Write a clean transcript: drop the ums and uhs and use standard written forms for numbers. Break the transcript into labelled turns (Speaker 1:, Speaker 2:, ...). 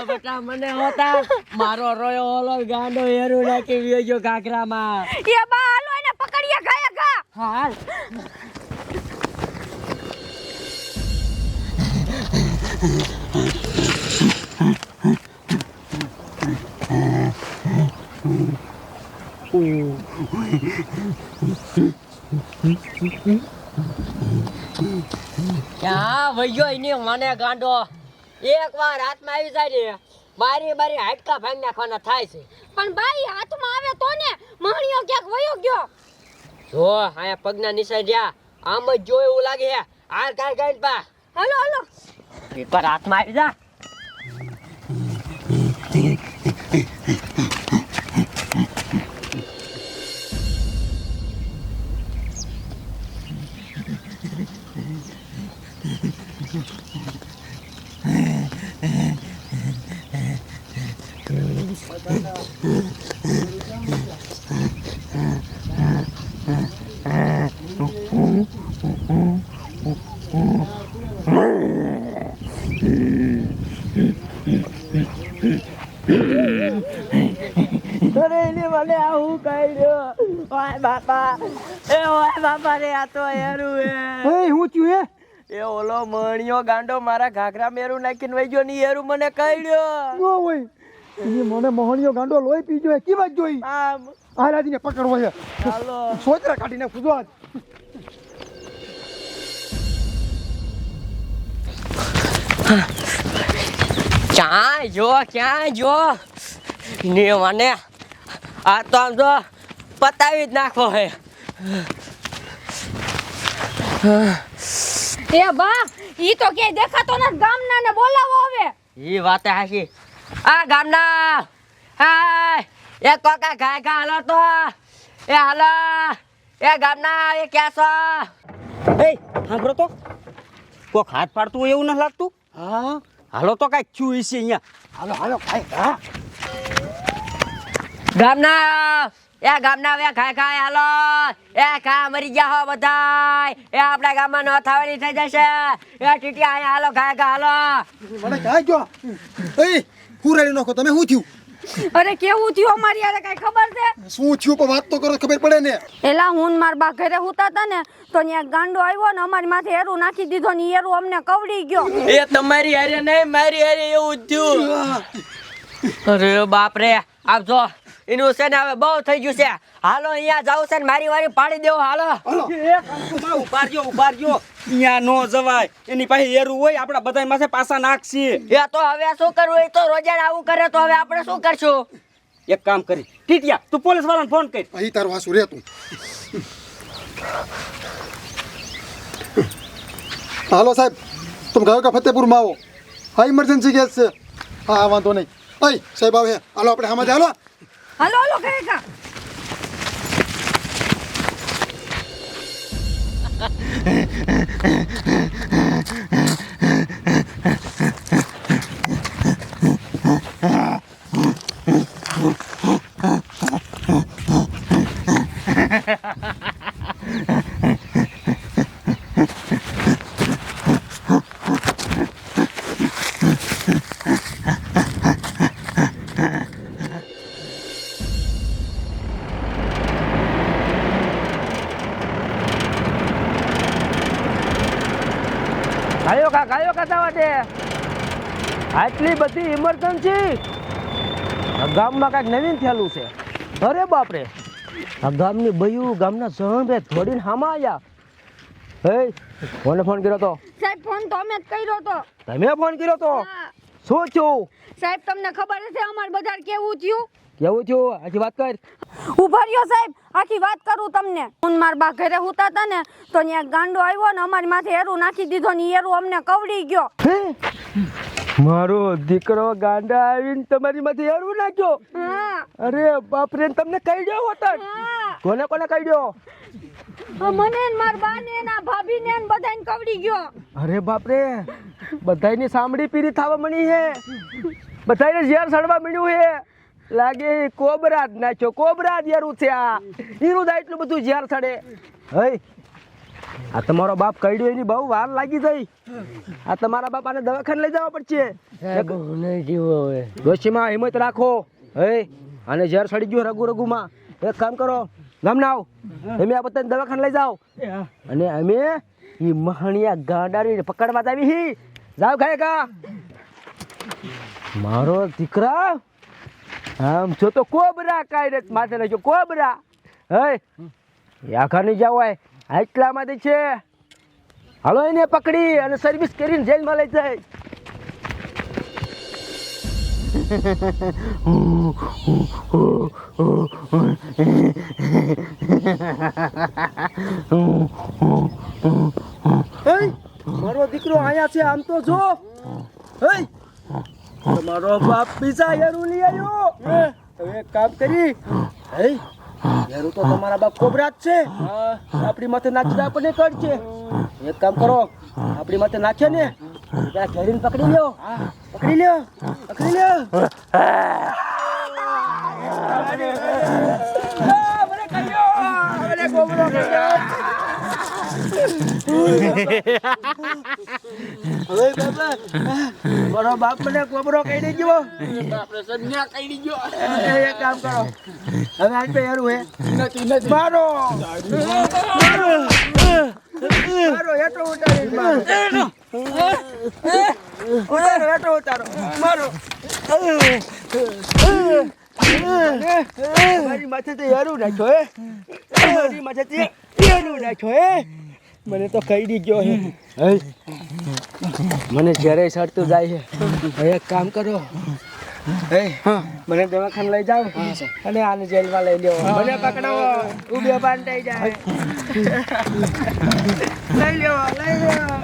Speaker 1: બેટા મને હોતા મારો રોયો ઓલો ગાંડો હેરું નાખી વ્યો ઘાઘરામાં
Speaker 2: એ બા હાલો એને પકડીએ ગયા ગા
Speaker 1: હાલ ક્યાં વયો એની મને ગાંડો એક વાર હાથમાં આવી જાય ને મારી હાડકા ભાંગી નાખવાના થાય છે
Speaker 2: પણ ભાઈ હાથમાં આવે તો ને મહણિયો ક્યાંક વયો ગયો
Speaker 1: જો આયા પગના નિશાન રહ્યા આમ જ જો એવું લાગે હે હાલ કાઈ કાઈ બા
Speaker 2: હાલો હાલો
Speaker 1: એકવાર હાથમાં આવી જા મને આવું કર્યો ઓય બાપા રે આ તો હેરું હે
Speaker 3: હું થયું હે
Speaker 1: એ ઓલો મણિયો ગાંડો મારા ઘાઘરા મેરું નાખીને વઈ ગયો ની હેરું મને કહ્યો
Speaker 3: નો હોય એ મને મોહણીયો ગાંડો લોહી પીજો હે કી વાત જોઈ
Speaker 1: આમ
Speaker 3: આ રાજીને પકડવો છે
Speaker 1: હાલો
Speaker 3: સોચરા કાઢીને ફૂદો
Speaker 1: ક્યાં જો ને મને આ તો આમ જો પતાવી જ નાખો હે
Speaker 2: એ બા ઈ તો કે દેખાતો ન ગામના ને બોલાવો હવે
Speaker 1: ઈ વાત હાચી આ ગામના હાય એ કોકા ગાય કા હાલો તો એ હાલો એ ગામના એ ક્યાં છો
Speaker 4: એ સાંભળો તો કોક હાથ પાડતું હોય એવું ન લાગતું
Speaker 3: હા
Speaker 4: હાલો તો કાંઈક થયું હશે અહીંયા
Speaker 3: હાલો હાલો ભાઈ હા
Speaker 1: ગામના વે ખાય હાલો એ ખા મરી ગયા હો બધાય એ આપણા ગામમાં ન થાવાની થઈ જશે એ ટીટી આયા હાલો ખાય હાલો
Speaker 3: મને કાઈ ગયો એ હુરાડી નાખો તમે શું થયું
Speaker 2: અરે કેવું થયું અમારી યાર કઈ ખબર છે
Speaker 3: શું થયું પણ વાત તો કરો ખબર પડે ને
Speaker 2: એલા હું માર બા ઘરે હુતા હતા ને તો ત્યાં ગાંડો આવ્યો ને અમારી માથે એરું નાખી દીધો ને એરું અમને કવડી ગયો
Speaker 1: એ તમારી હારે નહીં મારી હારે એવું થયું અરે બાપ રે આપ જો એનું છે ને હવે બહુ થઈ ગયું છે હાલો અહીંયા જાવ છે ને મારી વારી પાડી દેવો હાલો
Speaker 4: ઉભારજો અહીંયા નો જવાય એની પાસે એરું હોય આપણા બધા માથે પાછા નાખશે
Speaker 1: એ તો હવે શું કરવું એ તો રોજાન આવું કરે તો હવે આપણે શું કરશું
Speaker 4: એક કામ કરી ટીટિયા તું પોલીસ વાળાને ફોન કર
Speaker 3: અહીં તારું વાસુ રે તું હાલો સાહેબ तुम गए का फतेहपुर में आओ હા ઇમરજન્સી કેસ છે. હા વાંધો નહીં. ઓય સાહેબ આવે હાલો આપણે આમાં જ હાલો.
Speaker 2: હાલો હાલો કાકા.
Speaker 1: ગાયો કાઢવા દે. આટલી બધી ઇમરજન્સી ગામમાં કાંઈક નવીન થયેલું છે. અરે બાપરે, આ ગામની બયું ગામના સહન થોડીને હામાં આવ્યા. હે કોને ફોન કર્યો તો?
Speaker 2: સાહેબ ફોન તો અમે જ કર્યો તો.
Speaker 1: તમે ફોન કર્યો તો?
Speaker 2: હા.
Speaker 1: શું થયું?
Speaker 2: સાહેબ તમને ખબર છે અમાર બજાર કેવું થયું?
Speaker 1: કેવું થયું? આજી વાત કર.
Speaker 2: ઉભા રહ્યો સાહેબ, આખી વાત કરું તમને. હું માર બા ઘરે હુતા હતા ને તો ત્યાં ગાંડો આવ્યો ને અમારી માથે એરું નાખી દીધો ને એરું અમને કવડી ગયો.
Speaker 1: મારો દીકરો ગાંડા આવીને તમારી માથે એરું નાખ્યો?
Speaker 2: હા.
Speaker 1: અરે બાપરે, તમને કહી દો હોતન.
Speaker 2: હા.
Speaker 1: કોને કોને કહી દો?
Speaker 2: મને ને માર બા ને ના ભાભી ને બધાને કવડી ગયો.
Speaker 1: અરે બાપરે, બધાયની સાંભળી પીરી થવા મળી હે. બધાયને ઝેર સડવા મળ્યું હે. લાગે કોબરા જ નાખ્યો. કોબરા જ યારું છે આ. ઈનું દા એટલું બધું ઝેર સડે. હે આ તમારો બાપ કઈડ્યો એની બહુ વાર લાગી ગઈ. આ તમારા બાપાને દવાખાને લઈ જવા પડશે. ડોશીમાં હિંમત રાખો. હે આને ઝેર સડી ગયો રઘુ રઘુમાં. એક કામ કરો, ગામના આવો, તમે આ બધાને દવાખાને લઈ જાઓ અને અમે ઈ મહાણિયા ગાંડાને પકડવા જ આવી હી. જાવ ખાયકા. મારો દીકરા આમ જો તો કોબરા કાઢે માથે લઈ ગયો. કોબરા હે આખા નહીં જાવ હોય આટલામાંથી છે. હાલો એને પકડી અને સર્વિસ કરીને જેલમાં લઈ જાય. મારો દીકરો આયા છે આમ તો જો. તમારો બાપ પીઝા યારું લઈ આવ્યો. હવે એક કામ કરી, યારું તો તમારા બાપ કોબરા જ છે. આપણી માથે નાખી આપણને કરશે. એક કામ કરો, આપણી માથે નાખે ને ત્યાં ઘેરીને પકડી લ્યો. પકડી લ્યો, પકડી લ્યો. મને કહ્યો, મને કોબરો કહ્યો. હવે બાપા, મારો બાપ મને કોબરો કહી ગયો. આપણે સન્યા કહી ગયો. એક કામ કરો, હવે આજ તો યારું હે નથી મારો મારો હેઠો ઉતારી મારો. ઉતારો હેઠો ઉતારો મારો. મારી માથે તો યારું નાખ્યો હે. મારી માથે તો યારું નાખ્યો હે. મને તો કહી ગયો હે. મને જ્યારે સડતું જાય છે. હવે એક કામ કરો, મને દવાખાને લઈ જાઓ અને આને જેલમાં લઈ લ્યો. મને પકડાવો, ઉભે બાંધાઈ જાય. લઈ લ્યો, લઈ લ્યો.